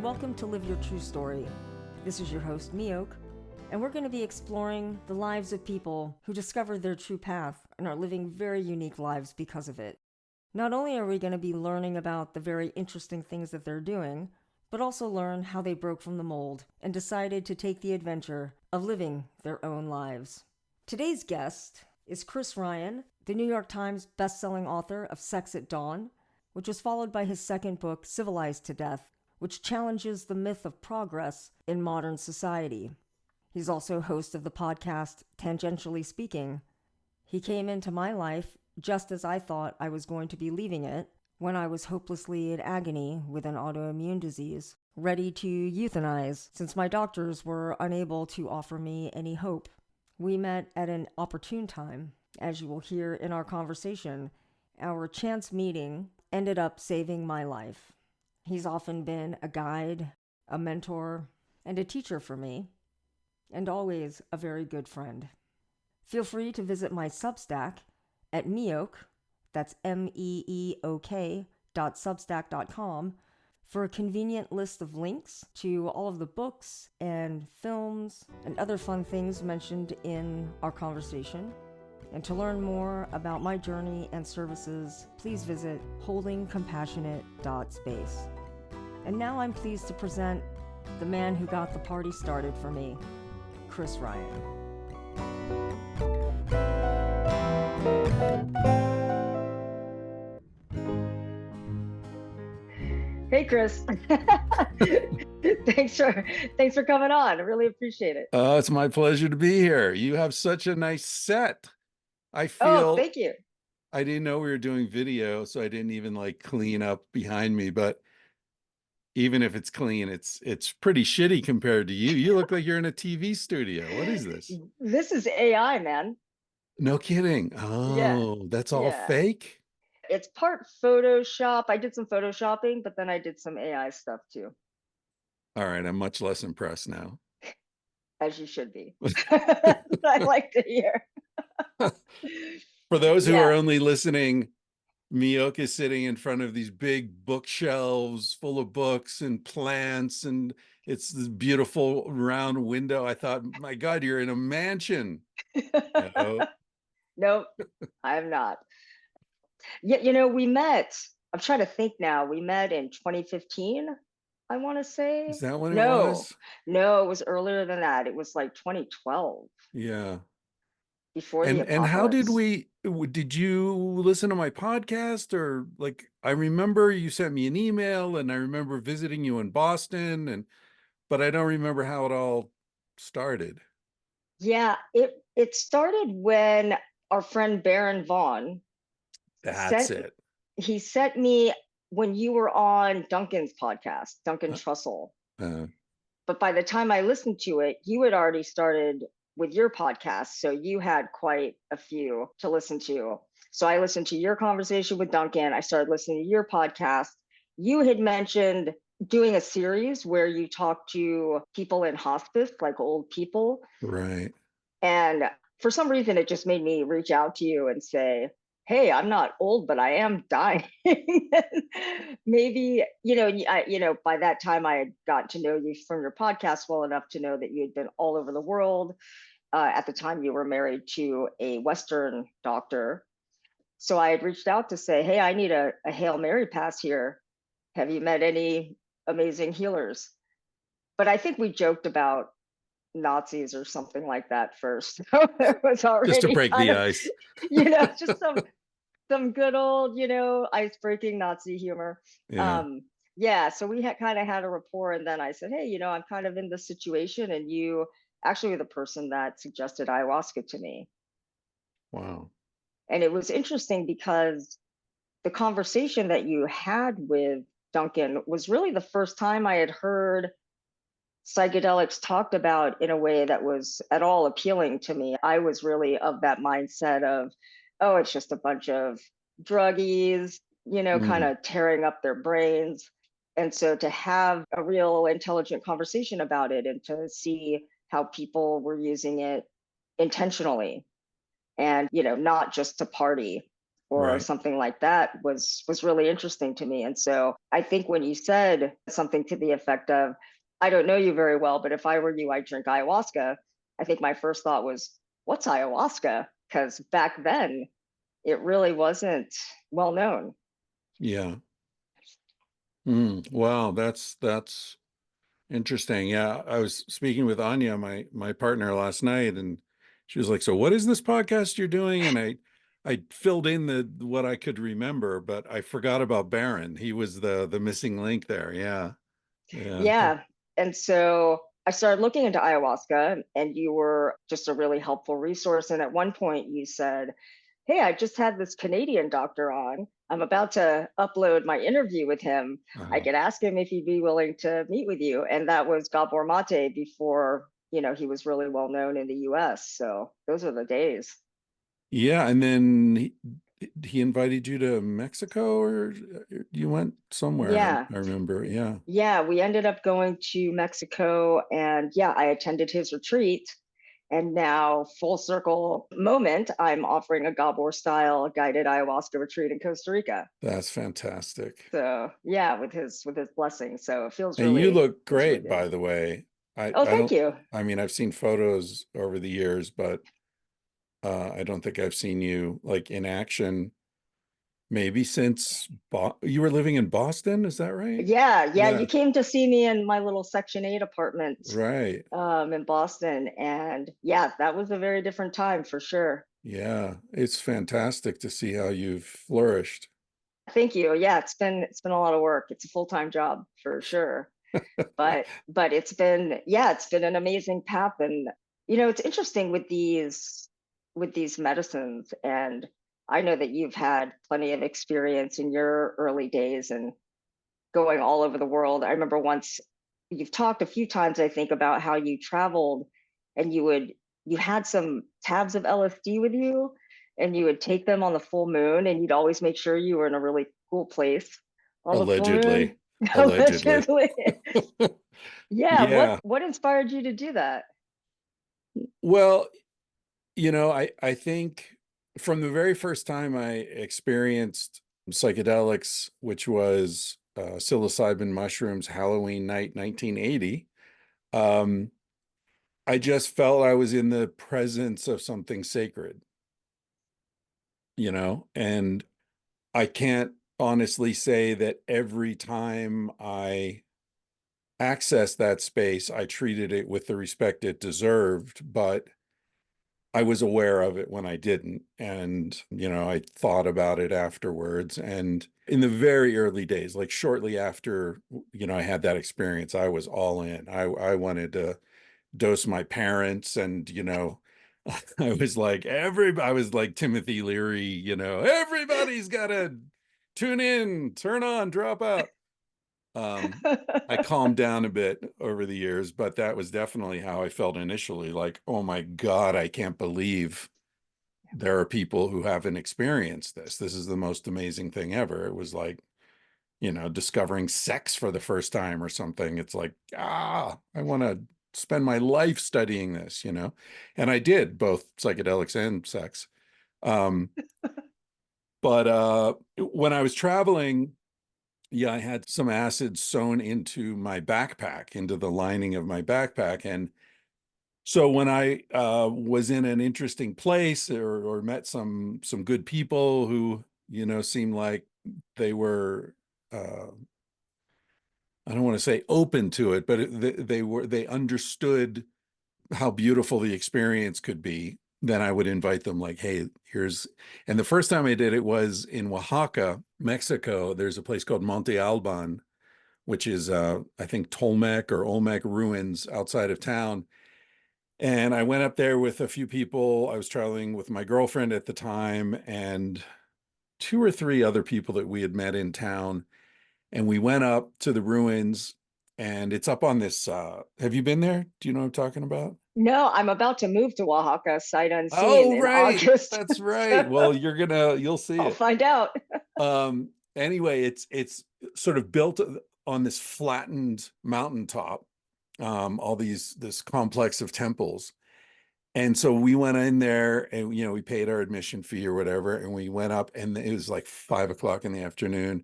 and welcome to Live Your True Story. This is your host, Mee Ok, and we're going to be exploring the lives of people who discovered their true path and are living very unique lives because of it. Not only are we going to be learning about the very interesting things that they're doing, but also learn how they broke from the mold and decided to take the adventure of living their own lives. Today's guest is Chris Ryan, the New York Times bestselling author of Sex at Dawn, which was followed by his second book, Civilized to Death, which challenges the myth of progress in modern society. He's also host of the podcast, Tangentially Speaking. He came into my life just as I thought I was going to be leaving it, when I was hopelessly in agony with an autoimmune disease, ready to euthanize since my doctors were unable to offer me any hope. We met at an opportune time. As you will hear in our conversation, our chance meeting ended up saving my life. He's often been a guide, a mentor, and a teacher for me, and always a very good friend. Feel free to visit my Substack at meok, that's meeok.substack.com, for a convenient list of links to all of the books and films and other fun things mentioned in our conversation. And to learn more about my journey and services, please visit HoldingCompassionate.space. And now I'm pleased to present the man who got the party started for me, Chris Ryan. Hey, Chris. Thanks for coming on. I really appreciate it. It's my pleasure to be here. You have such a nice set. I feel. Oh, thank you. I didn't know we were doing video, so I didn't even clean up behind me. But even if it's clean, it's pretty shitty compared to you. You look like you're in a TV studio. What is this? This is AI, man. No kidding. Oh, yeah. That's all fake? It's part Photoshop. I did some Photoshopping, but then I did some AI stuff too. All right. I'm much less impressed now. As you should be. I like to hear. For those who are only listening, Mee Ok is sitting in front of these big bookshelves full of books and plants, and it's this beautiful round window. I thought, my God, you're in a mansion. Nope, I'm not. Yeah, we met. I'm trying to think now. We met in 2015, I want to say. Is that when it was? No, it was earlier than that. It was like 2012. Yeah. Before the apocalypse. And how did you listen to my podcast? Or I remember you sent me an email, and I remember visiting you in Boston, but I don't remember how it all started. Yeah, it started when our friend Baron Vaughn. He sent me when you were on Duncan's podcast, Duncan Trussell. But by the time I listened to it, you had already started with your podcast, so you had quite a few to listen to. So I listened to your conversation with Duncan. I started listening to your podcast. You had mentioned doing a series where you talk to people in hospice, like old people. Right. And for some reason, it just made me reach out to you and say, hey, I'm not old, but I am dying. Maybe, by that time I had gotten to know you from your podcast well enough to know that you had been all over the world. At the time you were married to a Western doctor. So I had reached out to say, hey, I need a Hail Mary pass here. Have you met any amazing healers? But I think we joked about Nazis or something like that first. So it was already just to break the ice. Just some good old, ice-breaking Nazi humor. Yeah. So we had kind of had a rapport, and then I said, hey, I'm kind of in this situation, and you actually were the person that suggested ayahuasca to me. Wow. And it was interesting because the conversation that you had with Duncan was really the first time I had heard psychedelics talked about in a way that was at all appealing to me. I was really of that mindset of, oh, it's just a bunch of druggies, kind of tearing up their brains. And so to have a real intelligent conversation about it and to see how people were using it intentionally and, not just to party or Right. something like that was really interesting to me. And so I think when you said something to the effect of, I don't know you very well, but if I were you, I'd drink ayahuasca. I think my first thought was, what's ayahuasca? Because back then it really wasn't well known. Yeah. Wow, that's interesting. Yeah, I was speaking with Anya, my partner, last night, and she was like, "So, what is this podcast you're doing?" And I filled in the what I could remember, but I forgot about Baron. He was the missing link there. Yeah, yeah, Yeah. And so I started looking into ayahuasca, and you were just a really helpful resource. And at one point, you said, Hey, I just had this Canadian doctor on. I'm about to upload my interview with him. I uh, could ask him if he'd be willing to meet with you. And that was Gabor Mate before, he was really well known in the US. So those are the days. yeah. And then he invited you to Mexico, or you went somewhere. Yeah. I remember. Yeah, Yeah, we ended up going to Mexico, and yeah, I attended his retreat. And now, full circle moment, I'm offering a Gabor style guided ayahuasca retreat in Costa Rica. that's fantastic. So yeah, with his blessing. So it And you look feels really great, good. by the way. Oh, I thank don't, you. I mean, I've seen photos over the years, but I don't think I've seen you like in action maybe since you were living in Boston, is that right? Yeah, yeah. Yeah, You came to see me in my little Section 8 apartment right. in Boston. And yeah, that was a very different time for sure. Yeah, it's fantastic to see how you've flourished. Thank you. Yeah, it's been a lot of work. It's a full-time job for sure. But it's been an amazing path. And it's interesting with these medicines. And I know that you've had plenty of experience in your early days and going all over the world. I remember once you've talked a few times, I think, about how you traveled and you had some tabs of LSD with you, and you would take them on the full moon, and you'd always make sure you were in a really cool place on the full Allegedly, moon. allegedly. Allegedly. Yeah, what Yeah. what inspired you to do that? Well, I think from the very first time I experienced psychedelics, which was psilocybin mushrooms, Halloween night, 1980, um, I just felt I was in the presence of something sacred, and I can't honestly say that every time I accessed that space, I treated it with the respect it deserved, but I was aware of it when I didn't. And, I thought about it afterwards. And in the very early days, like shortly after, I had that experience, I was all in. I wanted to dose my parents, and, I was like Timothy Leary, everybody's got to tune in, turn on, drop out. Um, I calmed down a bit over the years, but that was definitely how I felt initially. Like, oh my God, I can't believe there are people who haven't experienced this. This is the most amazing thing ever. It was like, discovering sex for the first time or something. It's like, I want to spend my life studying this, And I did both psychedelics and sex. Um, but when I was traveling, yeah, I had some acid sewn into my backpack, into the lining of my backpack. And so when I was in an interesting place, or met some good people who, seemed like they were, I don't want to say open to it, but they understood how beautiful the experience could be. Then I would invite them, like, hey, and the first time I did it was in Oaxaca, Mexico. There's a place called Monte Alban, which is, I think, Tolmec or Olmec ruins outside of town. And I went up there with a few people. I was traveling with my girlfriend at the time and two or three other people that we had met in town. And we went up to the ruins, and it's up on this. Have you been there? Do you know what I'm talking about? No, I'm about to move to Oaxaca sight unseen Oh, in right. August. That's right. So Well, you'll see I'll it. find out. Anyway, it's sort of built on this flattened mountaintop, all this complex of temples. And so we went in there and, we paid our admission fee or whatever. And we went up and it was like 5 o'clock in the afternoon.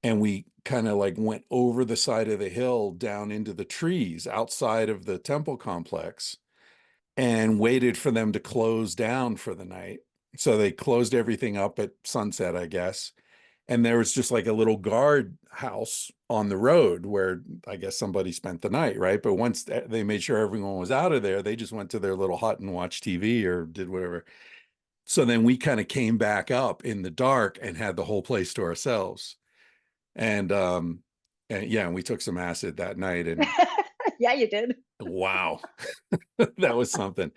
And we kind of like went over the side of the hill down into the trees outside of the temple complex and waited for them to close down for the night. So they closed everything up at sunset, I guess. And there was just like a little guard house on the road where I guess somebody spent the night, right? But once they made sure everyone was out of there, they just went to their little hut and watched TV or did whatever. So then we kind of came back up in the dark and had the whole place to ourselves. And yeah, and we took some acid that night and Yeah, you did. wow, that was something.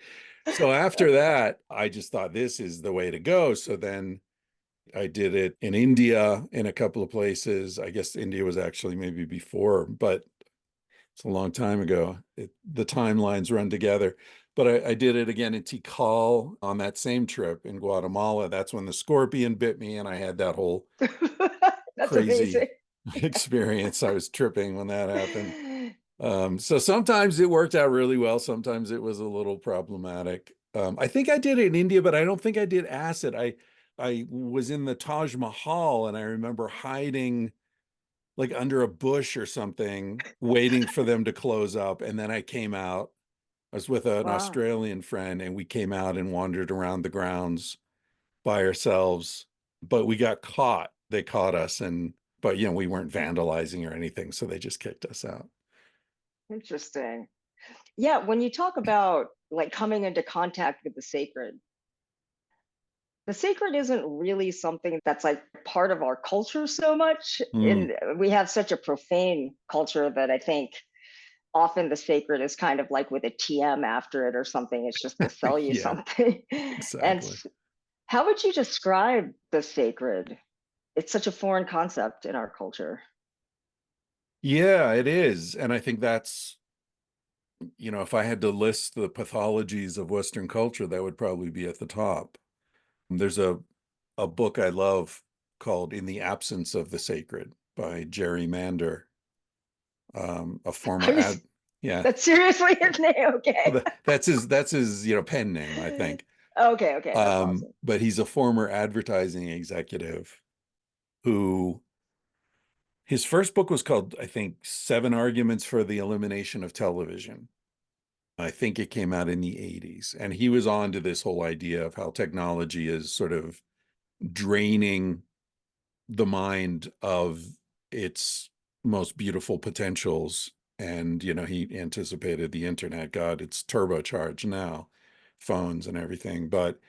So after that, I just thought this is the way to go. So then I did it in India in a couple of places. I guess India was actually maybe before, but it's a long time ago. The timelines run together. But I did it again in Tikal on that same trip in Guatemala. That's when the scorpion bit me, and I had that whole That's amazing. crazy experience. I was tripping when that happened. So sometimes it worked out really well. Sometimes it was a little problematic. I think I did it in India, but I don't think I did acid. I was in the Taj Mahal and I remember hiding like under a bush or something, waiting for them to close up. And then I came out. I was with an Wow. Australian friend and we came out and wandered around the grounds by ourselves, but we got caught. They caught us but we weren't vandalizing or anything. So they just kicked us out. Interesting. Yeah, when you talk about like coming into contact with the sacred isn't really something that's like part of our culture so much. Mm, And we have such a profane culture that I think often the sacred is kind of like with a TM after it or something. It's just to sell you yeah, something. And exactly. how would you describe the sacred? It's such a foreign concept in our culture. Yeah, it is. And I think that's, if I had to list the pathologies of Western culture, that would probably be at the top. There's a book I love called In the Absence of the Sacred by Jerry Mander, a former I was yeah. That's seriously his name. Okay. That's his, pen name, I think. Okay, okay, that's awesome. But he's a former advertising executive who his first book was called, I think, Seven Arguments for the Elimination of Television. I think it came out in the 80s. And he was on to this whole idea of how technology is sort of draining the mind of its most beautiful potentials. And, he anticipated the internet. God, it's turbocharged now, phones and everything. But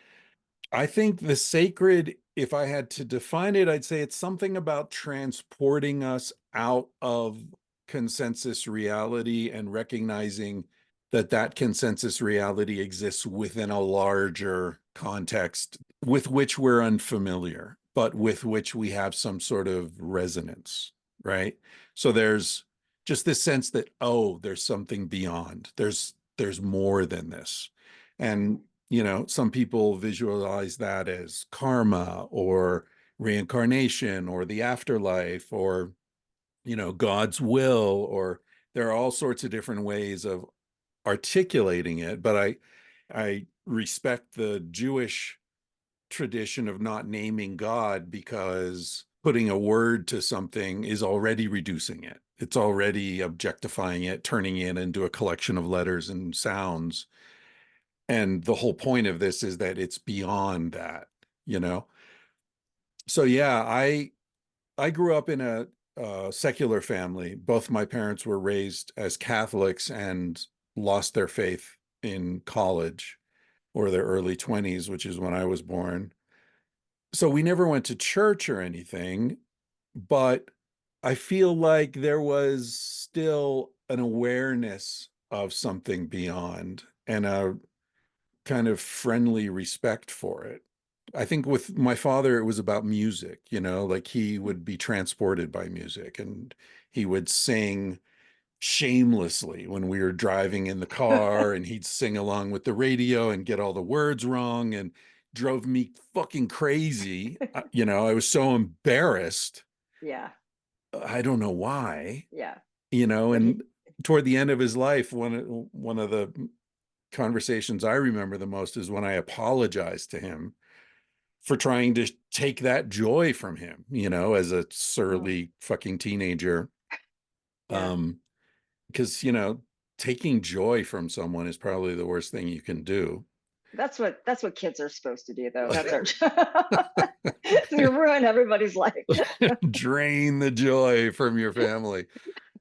I think the sacred, if I had to define it, I'd say it's something about transporting us out of consensus reality and recognizing that that consensus reality exists within a larger context with which we're unfamiliar, but with which we have some sort of resonance, right? So there's just this sense that, oh, there's something beyond. There's more than this. And some people visualize that as karma or reincarnation or the afterlife or, God's will, or there are all sorts of different ways of articulating it. But I respect the Jewish tradition of not naming God because putting a word to something is already reducing it. It's already objectifying it, turning it into a collection of letters and sounds. And the whole point of this is that it's beyond that, you know? So yeah, I grew up in a secular family. Both my parents were raised as Catholics and lost their faith in college or their early 20s, which is when I was born. So we never went to church or anything, but I feel like there was still an awareness of something beyond and a kind of friendly respect for it. I think with my father, it was about music, like he would be transported by music and he would sing shamelessly when we were driving in the car and he'd sing along with the radio and get all the words wrong and drove me fucking crazy. I was so embarrassed. Yeah, I don't know why, yeah. you know, But he, and toward the end of his life, one of the conversations I remember the most is when I apologized to him for trying to take that joy from him, as a surly fucking teenager. Yeah. Because, taking joy from someone is probably the worst thing you can do. That's what kids are supposed to do, though. That's our you ruin everybody's life. Drain the joy from your family.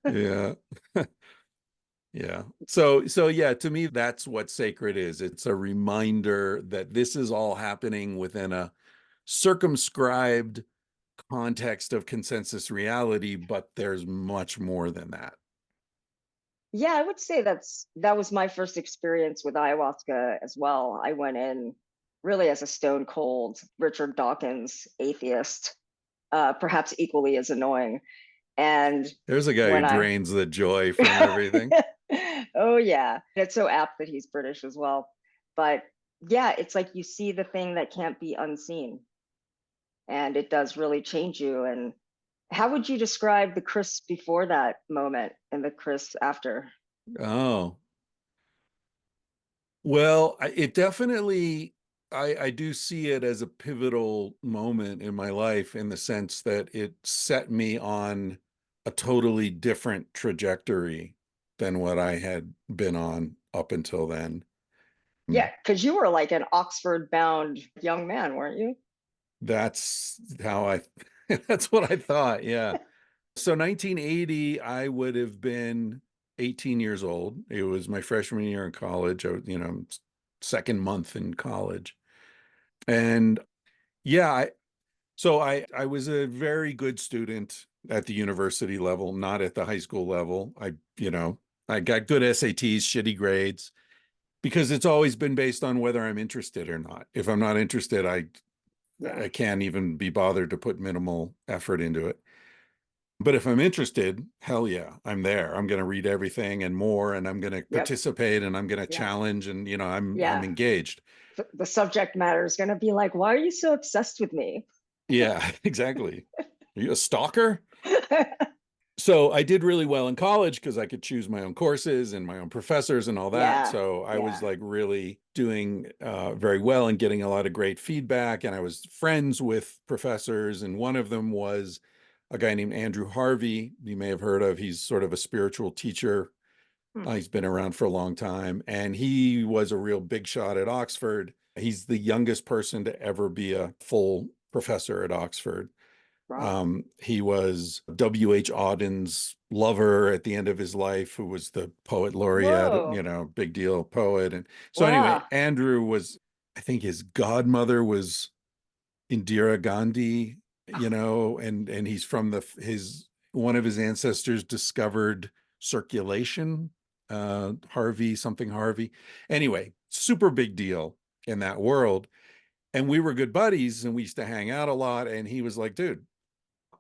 Yeah. Yeah. So yeah, to me, that's what sacred is. It's a reminder that this is all happening within a circumscribed context of consensus reality, but there's much more than that. Yeah, I would say that was my first experience with ayahuasca as well. I went in really as a stone cold Richard Dawkins atheist, perhaps equally as annoying. And there's a guy who when I drains the joy from everything. Oh yeah, it's so apt that he's British as well. But yeah, it's like you see the thing that can't be unseen, and it does really change you. And how would you describe the Chris before that moment and the Chris after? Oh, well, it definitely, I do see it as a pivotal moment in my life, in the sense that it set me on a totally different trajectory than what I had been on up until then. Yeah, because you were like an Oxford bound young man, weren't you? That's how that's what I thought. Yeah. So 1980, I would have been 18 years old. It was my freshman year in college. I was, second month in college. And yeah, I was a very good student at the university level, not at the high school level. I got good SATs, shitty grades, because it's always been based on whether I'm interested or not. If I'm not interested, I can't even be bothered to put minimal effort into it. But if I'm interested, hell yeah, I'm there. I'm going to read everything and more, and I'm going to Yep. participate, and I'm going to Yeah. challenge, and I'm Yeah. engaged. The subject matter is going to be like, why are you so obsessed with me? Yeah, exactly. Are you a stalker? So I did really well in college because I could choose my own courses and my own professors and all that. Yeah. So I was Yeah. like really doing very well and getting a lot of great feedback. And I was friends with professors, and one of them was a guy named Andrew Harvey. You may have heard of. He's sort of a spiritual teacher. He's been around for a long time, and he was a real big shot at Oxford. He's the youngest person to ever be a full professor at Oxford. Wow. He was W.H. Auden's lover at the end of his life, who was the poet laureate, Whoa. big deal poet. And so anyway, Wow. Andrew was, I think his godmother was Indira Gandhi, and he's from one of his ancestors discovered circulation, something Harvey. Anyway, super big deal in that world. And we were good buddies, and we used to hang out a lot. And he was like, dude,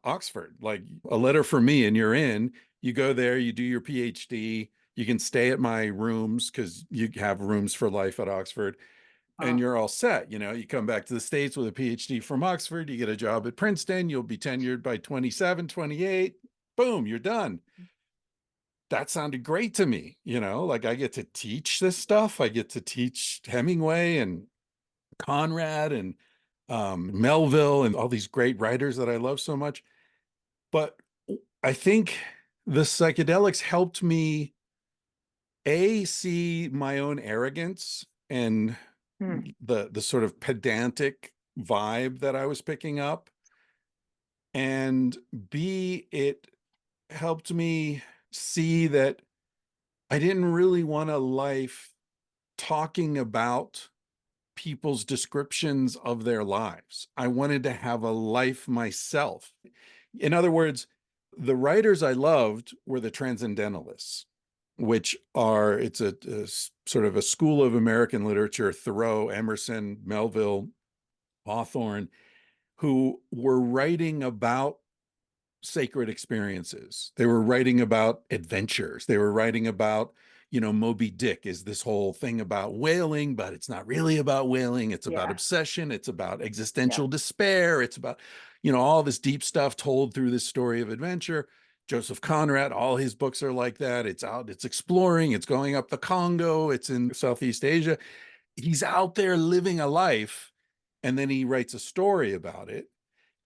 Oxford, like a letter from me and you're in. You go there, you do your PhD, you can stay at my rooms because you have rooms for life at Oxford, and you're all set. You come back to the States with a PhD from Oxford, you get a job at Princeton, you'll be tenured by 27, 28, boom, you're done. That sounded great to me. Like I get to teach this stuff. I get to teach Hemingway and Conrad and Melville and all these great writers that I love so much. But I think the psychedelics helped me see my own arrogance and the sort of pedantic vibe that I was picking up, and B, it helped me see that I didn't really want a life talking about people's descriptions of their lives. I wanted to have a life myself. In other words, the writers I loved were the transcendentalists, which it's a sort of a school of American literature, Thoreau, Emerson, Melville, Hawthorne, who were writing about sacred experiences. They were writing about adventures. They were writing about, Moby Dick is this whole thing about whaling, but it's not really about whaling. It's about obsession. It's about existential despair. It's about, all this deep stuff told through this story of adventure. Joseph Conrad, all his books are like that. It's out, it's exploring, it's going up the Congo, it's in Southeast Asia. He's out there living a life, and then he writes a story about it.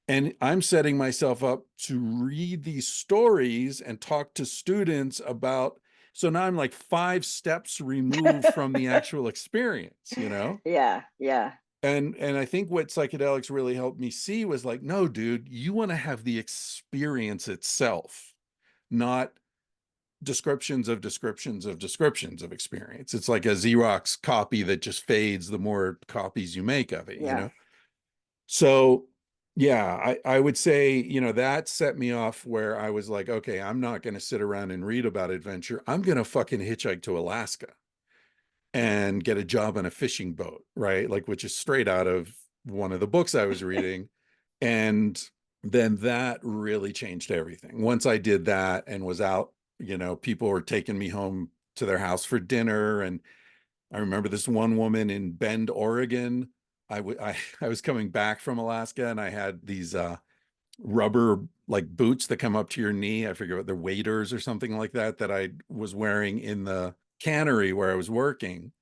And I'm setting myself up to read these stories and talk to students about. So now I'm like 5 steps removed from the actual experience, you know? Yeah, yeah. And I think what psychedelics really helped me see was like, no, dude, you want to have the experience itself, not descriptions of descriptions of descriptions of experience. It's like a Xerox copy that just fades the more copies you make of it, you Yeah. know? So yeah, I would say, you know, that set me off where I was like, okay, I'm not going to sit around and read about adventure. I'm going to fucking hitchhike to Alaska and get a job on a fishing boat, right? Like, which is straight out of one of the books I was reading. And then that really changed everything. Once I did that and was out, you know, people were taking me home to their house for dinner. And I remember this one woman in Bend, Oregon. I was coming back from Alaska, and I had these rubber like boots that come up to your knee. I forget what they're, waders or something like that, that I was wearing in the cannery where I was working.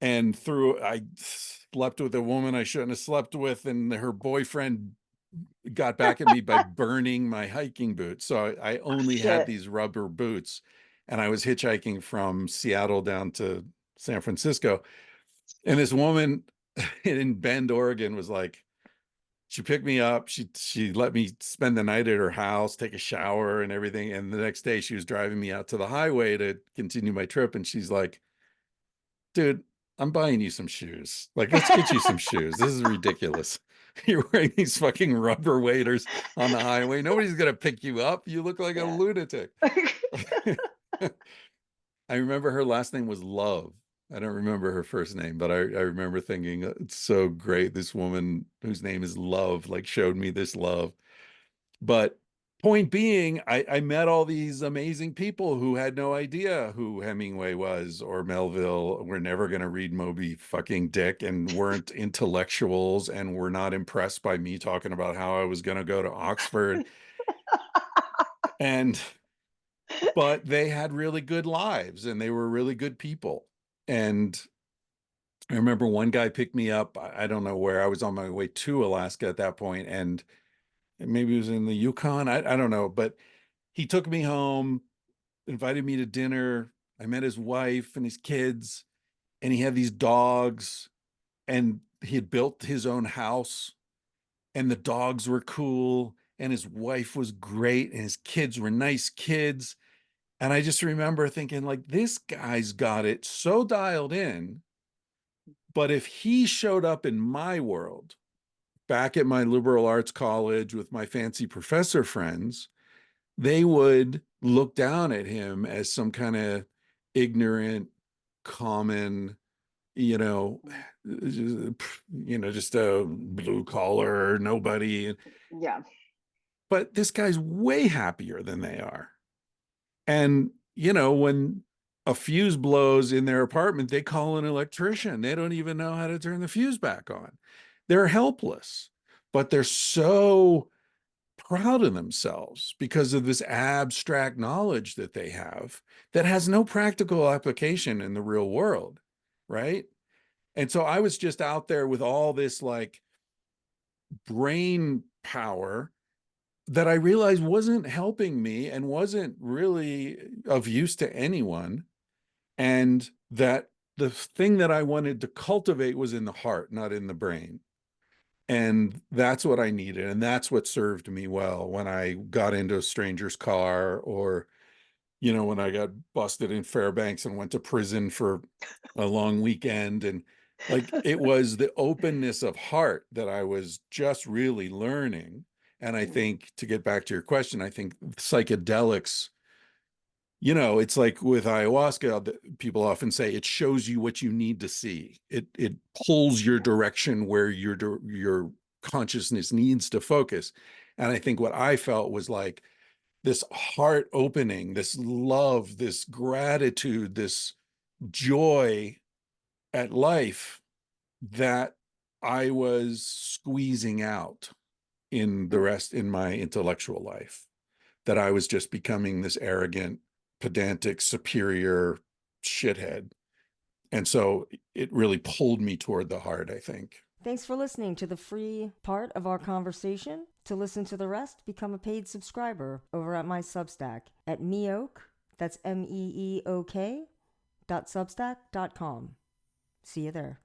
And I slept with a woman I shouldn't have slept with, and her boyfriend got back at me by burning my hiking boots. So I only had Shit. these rubber boots, and I was hitchhiking from Seattle down to San Francisco. And this woman in Bend, Oregon was like, she picked me up. She let me spend the night at her house, take a shower and everything. And the next day she was driving me out to the highway to continue my trip. And she's like, dude, I'm buying you some shoes. Like, let's get you some shoes. This is ridiculous. You're wearing these fucking rubber waders on the highway. Nobody's going to pick you up. You look like a Yeah. lunatic. I remember her last name was Love. I don't remember her first name, but I remember thinking, it's so great. This woman whose name is Love, like, showed me this love. But point being, I met all these amazing people who had no idea who Hemingway was or Melville. Were never going to read Moby fucking Dick, and weren't intellectuals, and were not impressed by me talking about how I was going to go to Oxford. And but they had really good lives, and they were really good people. And I remember one guy picked me up. I don't know where. I was on my way to Alaska at that point, and maybe it was in the Yukon. I don't know, but he took me home, invited me to dinner. I met his wife and his kids, and he had these dogs, and he had built his own house, and the dogs were cool, and his wife was great, and his kids were nice kids. And I just remember thinking, like, this guy's got it so dialed in. But if he showed up in my world, back at my liberal arts college with my fancy professor friends, they would look down at him as some kind of ignorant, common, you know, just a blue collar nobody. Yeah. But this guy's way happier than they are. And, you know, when a fuse blows in their apartment, they call an electrician. They don't even know how to turn the fuse back on. They're helpless, but they're so proud of themselves because of this abstract knowledge that they have that has no practical application in the real world, right? And so I was just out there with all this like brain power that I realized wasn't helping me and wasn't really of use to anyone. And that the thing that I wanted to cultivate was in the heart, not in the brain. And that's what I needed. And that's what served me well when I got into a stranger's car, or, you know, when I got busted in Fairbanks and went to prison for a long weekend. And like, it was the openness of heart that I was just really learning. And I think, to get back to your question, I think psychedelics, you know, it's like with ayahuasca, people often say it shows you what you need to see. It pulls your direction where your consciousness needs to focus. And I think what I felt was like this heart opening, this love, this gratitude, this joy at life that I was squeezing out in the rest in my intellectual life. that I was just becoming this arrogant, pedantic, superior shithead. And so it really pulled me toward the heart, I think. Thanks for listening to the free part of our conversation. To listen to the rest, become a paid subscriber over at my Substack at meok, that's MEEOK, .substack.com. See you there.